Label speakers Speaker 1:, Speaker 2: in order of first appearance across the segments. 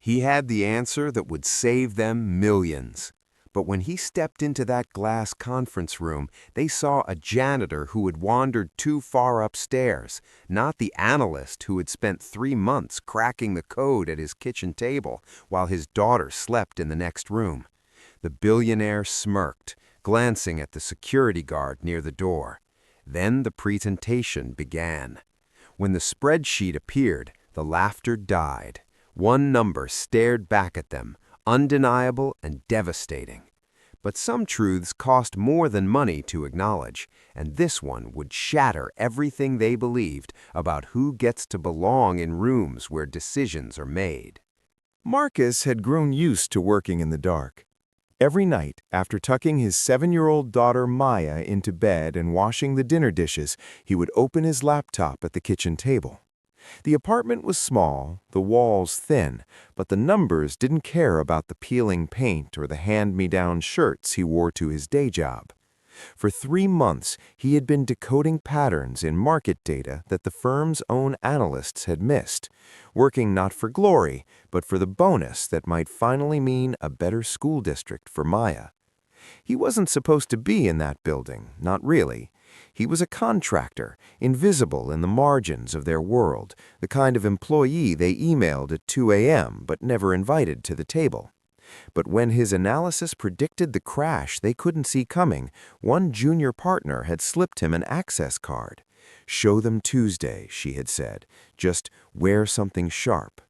Speaker 1: He had the answer that would save them millions. But when he stepped into that glass conference room, they saw a janitor who had wandered too far upstairs, not the analyst who had spent 3 months cracking the code at his kitchen table while his daughter slept in the next room. The billionaire smirked, glancing at the security guard near the door. Then the presentation began. When the spreadsheet appeared, the laughter died. One number stared back at them, undeniable and devastating. But some truths cost more than money to acknowledge, and this one would shatter everything they believed about who gets to belong in rooms where decisions are made.
Speaker 2: Marcus had grown used to working in the dark. Every night, after tucking his 7-year-old daughter Maya into bed and washing the dinner dishes, he would open his laptop at the kitchen table. The apartment was small, the walls thin, but the numbers didn't care about the peeling paint or the hand-me-down shirts he wore to his day job. For 3 months, he had been decoding patterns in market data that the firm's own analysts had missed, working not for glory, but for the bonus that might finally mean a better school district for Maya. He wasn't supposed to be in that building, not really. He was a contractor, invisible in the margins of their world, the kind of employee they emailed at 2 a.m. but never invited to the table. But when his analysis predicted the crash they couldn't see coming, one junior partner had slipped him an access card. "Show them Tuesday," she had said. "Just wear something sharp."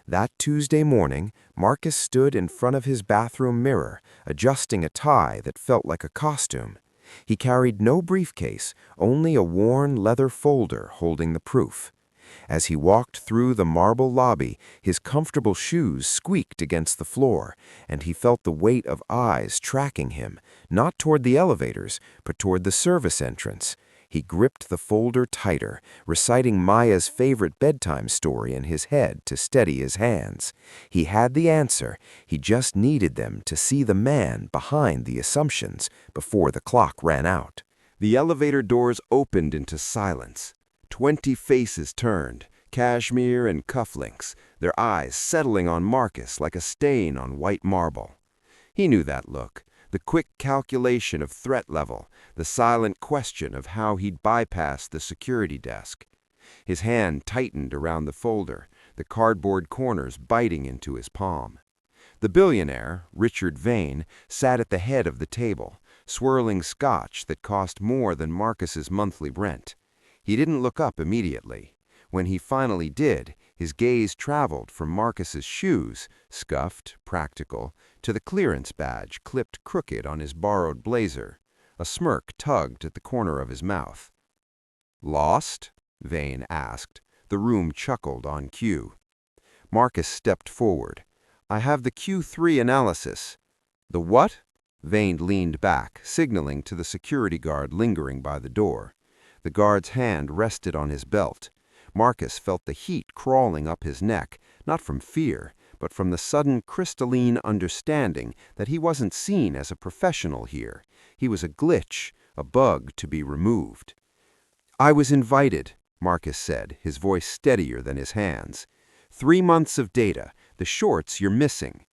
Speaker 2: That Tuesday morning, Marcus stood in front of his bathroom mirror, adjusting a tie that felt like a costume. He carried no briefcase, only a worn leather folder holding the proof. As he walked through the marble lobby, his comfortable shoes squeaked against the floor, and he felt the weight of eyes tracking him, not toward the elevators, but toward the service entrance. He gripped the folder tighter, reciting Maya's favorite bedtime story in his head to steady his hands. He had the answer. He just needed them to see the man behind the assumptions before the clock ran out.
Speaker 1: The elevator doors opened into silence. 20 faces turned, cashmere and cufflinks, their eyes settling on Marcus like a stain on white marble. He knew that look. The quick calculation of threat level, the silent question of how he'd bypass the security desk. His hand tightened around the folder, the cardboard corners biting into his palm. The billionaire, Richard Vane, sat at the head of the table, swirling scotch that cost more than Marcus's monthly rent. He didn't look up immediately. When he finally did, his gaze traveled from Marcus's shoes, scuffed, practical, to the clearance badge clipped crooked on his borrowed blazer. A smirk tugged at the corner of his mouth. "Lost?" Vane asked. The room chuckled on cue. Marcus stepped forward. "I have the Q3 analysis." "The what?" Vane leaned back, signaling to the security guard lingering by the door. The guard's hand rested on his belt. Marcus felt the heat crawling up his neck, not from fear, but from the sudden crystalline understanding that he wasn't seen as a professional here. He was a glitch, a bug to be removed. "I was invited," Marcus said, his voice steadier than his hands. 3 months of data, the shorts you're missing."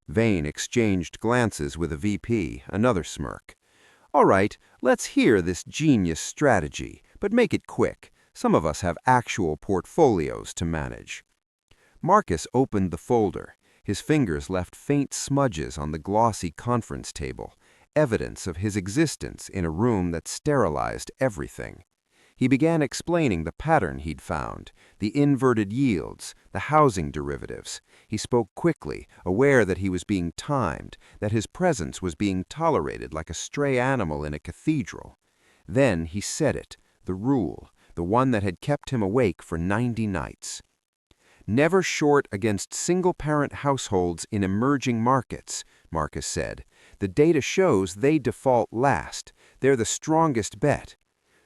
Speaker 1: Vane exchanged glances with a VP, another smirk. "All right, let's hear this genius strategy, but make it quick. Some of us have actual portfolios to manage." Marcus opened the folder. His fingers left faint smudges on the glossy conference table, evidence of his existence in a room that sterilized everything. He began explaining the pattern he'd found, the inverted yields, the housing derivatives. He spoke quickly, aware that he was being timed, that his presence was being tolerated like a stray animal in a cathedral. Then he said it, the rule, the one that had kept him awake for 90 nights. "Never short against single-parent households in emerging markets," Marcus said. "The data shows they default last. They're the strongest bet."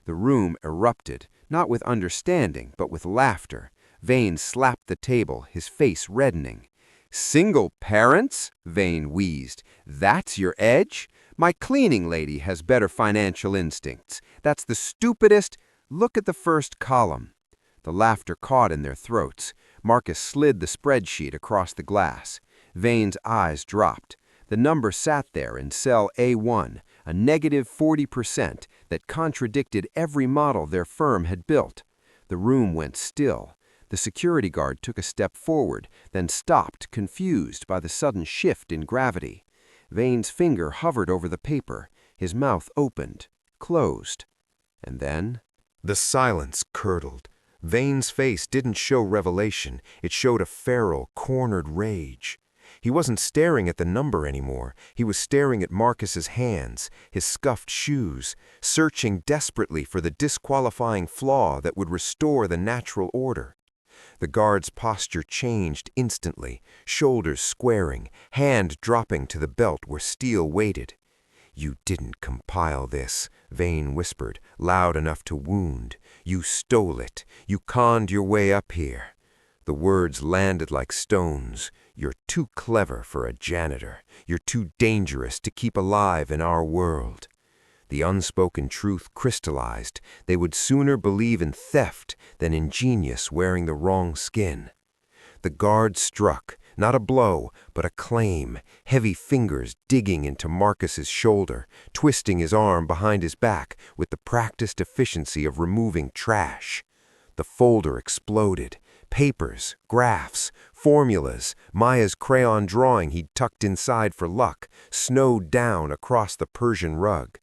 Speaker 1: The room erupted, not with understanding, but with laughter. Vane slapped the table, his face reddening. "Single parents?" Vane wheezed. "That's your edge? My cleaning lady has better financial instincts. That's the stupidest—" "Look at the first column." The laughter caught in their throats. Marcus slid the spreadsheet across the glass. Vane's eyes dropped. The number sat there in cell A1, a negative 40% that contradicted every model their firm had built. The room went still. The security guard took a step forward, then stopped, confused by the sudden shift in gravity. Vane's finger hovered over the paper. His mouth opened, closed. And then
Speaker 2: The silence curdled. Vane's face didn't show revelation. It showed a feral, cornered rage. He wasn't staring at the number anymore. He was staring at Marcus's hands, his scuffed shoes, searching desperately for the disqualifying flaw that would restore the natural order. The guard's posture changed instantly, shoulders squaring, hand dropping to the belt where steel waited. "You didn't compile this," Vane whispered, loud enough to wound. "You stole it. You conned your way up here." The words landed like stones. "You're too clever for a janitor. You're too dangerous to keep alive in our world." The unspoken truth crystallized. They would sooner believe in theft than in genius wearing the wrong skin. The guard struck, not a blow, but a claim, heavy fingers digging into Marcus's shoulder, twisting his arm behind his back with the practiced efficiency of removing trash. The folder exploded. Papers, graphs, formulas, Maya's crayon drawing he'd tucked inside for luck, snowed down across the Persian rug.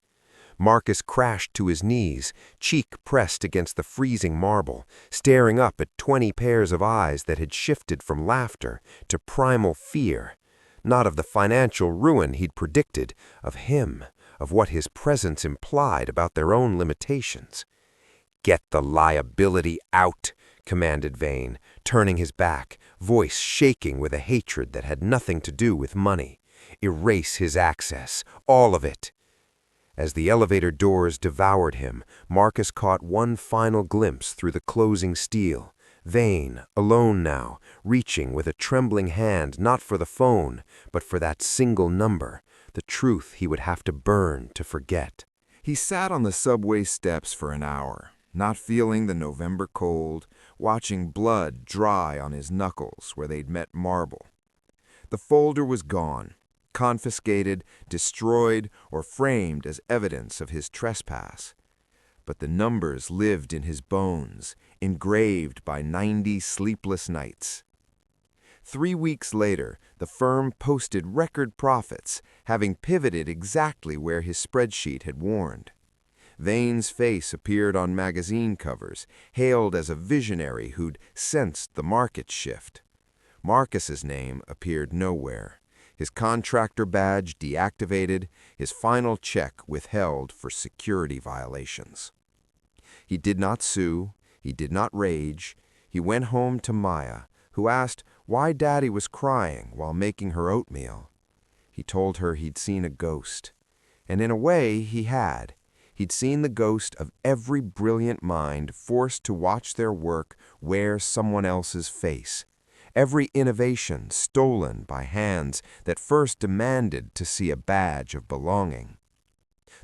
Speaker 2: Marcus crashed to his knees, cheek pressed against the freezing marble, staring up at 20 pairs of eyes that had shifted from laughter to primal fear. Not of the financial ruin he'd predicted, of him, of what his presence implied about their own limitations. "Get the liability out," commanded Vane, turning his back, voice shaking with a hatred that had nothing to do with money. "Erase his access, all of it." As the elevator doors devoured him, Marcus caught one final glimpse through the closing steel. Vane, alone now, reaching with a trembling hand not for the phone, but for that single number, the truth he would have to burn to forget.
Speaker 3: He sat on the subway steps for an hour, not feeling the November cold, watching blood dry on his knuckles where they'd met marble. The folder was gone, confiscated, destroyed, or framed as evidence of his trespass. But the numbers lived in his bones, engraved by 90 sleepless nights. 3 weeks later, the firm posted record profits, having pivoted exactly where his spreadsheet had warned. Vane's face appeared on magazine covers, hailed as a visionary who'd sensed the market shift. Marcus's name appeared nowhere. His contractor badge deactivated, his final check withheld for security violations. He did not sue, he did not rage. He went home to Maya, who asked why Daddy was crying while making her oatmeal. He told her he'd seen a ghost. And in a way, he had. He'd seen the ghost of every brilliant mind forced to watch their work wear someone else's face. Every innovation stolen by hands that first demanded to see a badge of belonging.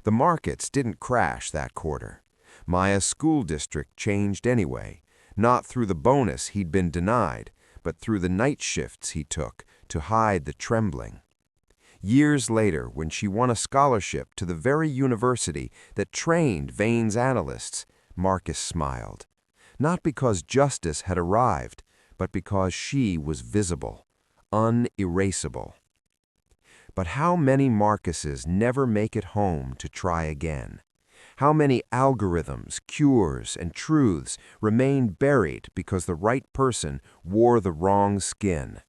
Speaker 3: The markets didn't crash that quarter. Maya's school district changed anyway, not through the bonus he'd been denied, but through the night shifts he took to hide the trembling. Years later, when she won a scholarship to the very university that trained Vane's analysts, Marcus smiled. Not because justice had arrived, but because she was visible, unerasable. But how many Marcuses never make it home to try again? How many algorithms, cures, and truths remain buried because the right person wore the wrong skin?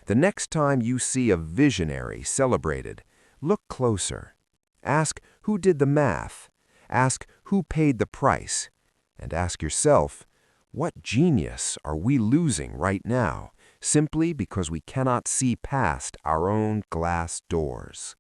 Speaker 3: The next time you see a visionary celebrated, look closer. Ask who did the math. Ask who paid the price. And ask yourself, what genius are we losing right now, simply because we cannot see past our own glass doors?